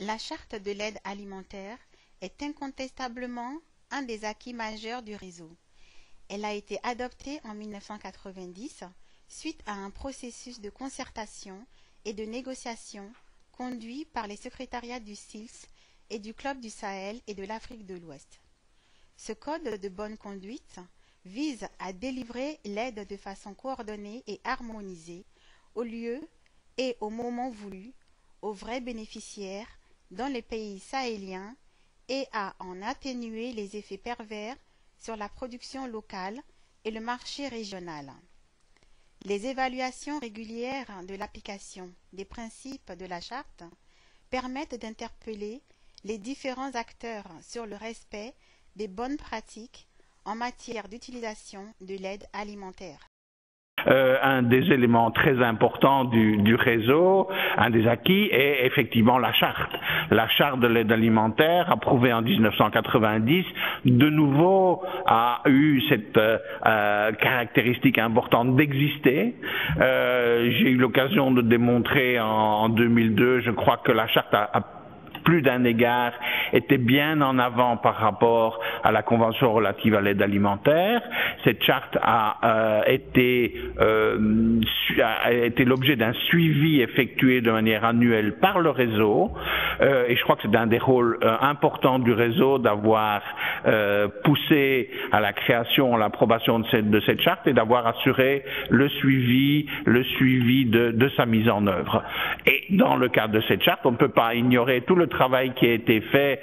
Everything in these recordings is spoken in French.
La charte de l'aide alimentaire est incontestablement un des acquis majeurs du réseau. Elle a été adoptée en 1990 suite à un processus de concertation et de négociation conduit par les secrétariats du SILS et du Club du Sahel et de l'Afrique de l'Ouest. Ce code de bonne conduite vise à délivrer l'aide de façon coordonnée et harmonisée au lieu et au moment voulu aux vrais bénéficiaires dans les pays sahéliens et à en atténuer les effets pervers sur la production locale et le marché régional. Les évaluations régulières de l'application des principes de la charte permettent d'interpeller les différents acteurs sur le respect des bonnes pratiques en matière d'utilisation de l'aide alimentaire. Un des éléments très importants du réseau, un des acquis, est effectivement la charte. La charte de l'aide alimentaire, approuvée en 1990, de nouveau a eu cette caractéristique importante d'exister. J'ai eu l'occasion de démontrer en 2002, je crois que la charte a plus d'un égard était bien en avant par rapport à la Convention relative à l'aide alimentaire. Cette charte a été l'objet d'un suivi effectué de manière annuelle par le réseau et je crois que c'est un des rôles importants du réseau d'avoir poussé à la création, à l'approbation de cette charte et d'avoir assuré le suivi de sa mise en œuvre. Et dans le cadre de cette charte, on ne peut pas ignorer tout le travail qui a été fait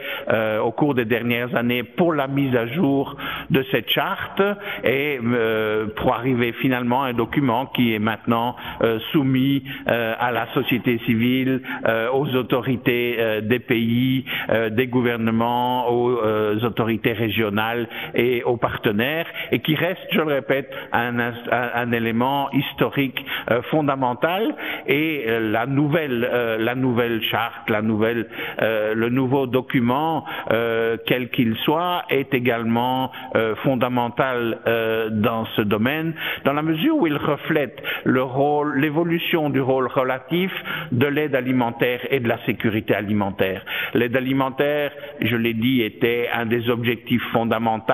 au cours des dernières années pour la mise à jour de cette charte et pour arriver finalement à un document qui est maintenant soumis à la société civile, aux autorités des pays, des gouvernements, aux autorités régionales et aux partenaires et qui reste, je le répète, un élément historique fondamental et la nouvelle charte, le nouveau document, quel qu'il soit, est également fondamental dans ce domaine, dans la mesure où il reflète l'évolution du rôle relatif de l'aide alimentaire et de la sécurité alimentaire. L'aide alimentaire, je l'ai dit, était un des objectifs fondamentaux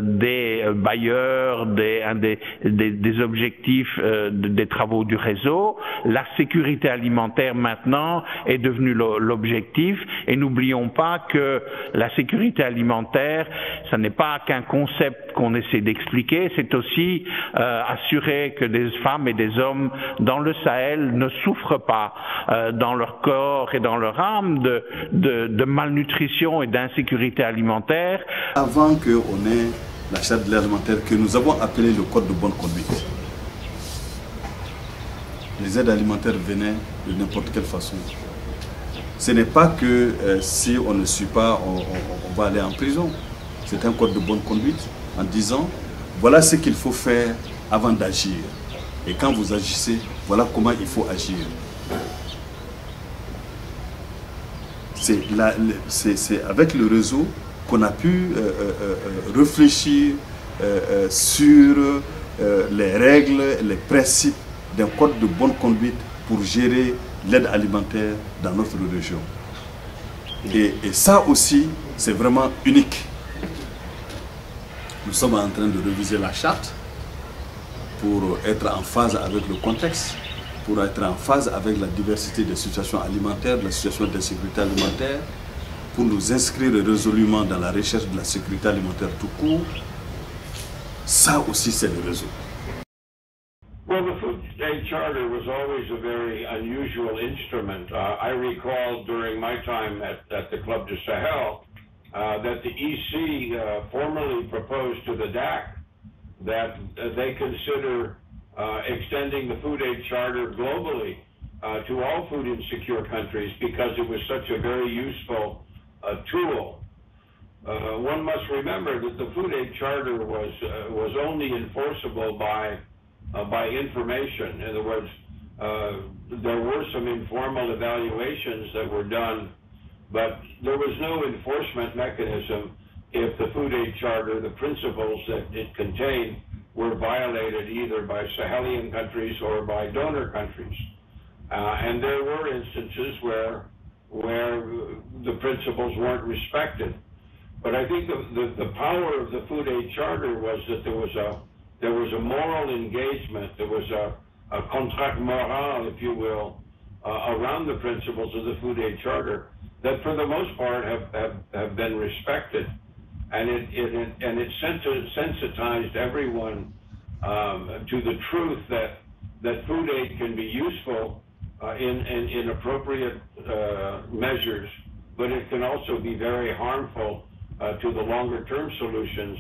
des bailleurs, un des objectifs des travaux du réseau. La sécurité alimentaire maintenant est devenue l'objectif et n'oublions pas que la sécurité alimentaire, ça n'est pas qu'un concept qu'on essaie d'expliquer, c'est aussi assurer que des femmes et des hommes dans le Sahel ne souffrent pas dans leur corps et dans leur âme de malnutrition et d'insécurité alimentaire. Avant qu'on ait la charte de l'alimentaire que nous avons appelée le code de bonne conduite, les aides alimentaires venaient de n'importe quelle façon. Ce n'est pas que si on ne suit pas, on va aller en prison. C'est un code de bonne conduite en disant, voilà ce qu'il faut faire avant d'agir. Et quand vous agissez, voilà comment il faut agir. C'est avec le réseau qu'on a pu réfléchir sur les règles, les principes d'un code de bonne conduite pour gérer l'aide alimentaire dans notre région. Et ça aussi, c'est vraiment unique. Nous sommes en train de réviser la charte pour être en phase avec le contexte, pour être en phase avec la diversité des situations alimentaires, de la situation d'insécurité alimentaire, pour nous inscrire résolument dans la recherche de la sécurité alimentaire tout court. Ça aussi, c'est le réseau. Well, the Food Aid Charter was always a very unusual instrument. I recall during my time at the Club du Sahel that the EC formally proposed to the DAC that they consider extending the Food Aid Charter globally to all food insecure countries because it was such a very useful tool. One must remember that the Food Aid Charter was only enforceable by information. In other words, there were some informal evaluations that were done, but there was no enforcement mechanism if the Food Aid Charter, the principles that it contained, were violated either by Sahelian countries or by donor countries. And there were instances where where the principles weren't respected. But I think the power of the Food Aid Charter was that there was a moral engagement, there was a contrat moral, if you will, around the principles of the Food Aid Charter that for the most part have been respected. And it sensitized everyone to the truth that food aid can be useful in appropriate measures, but it can also be very harmful to the longer term solutions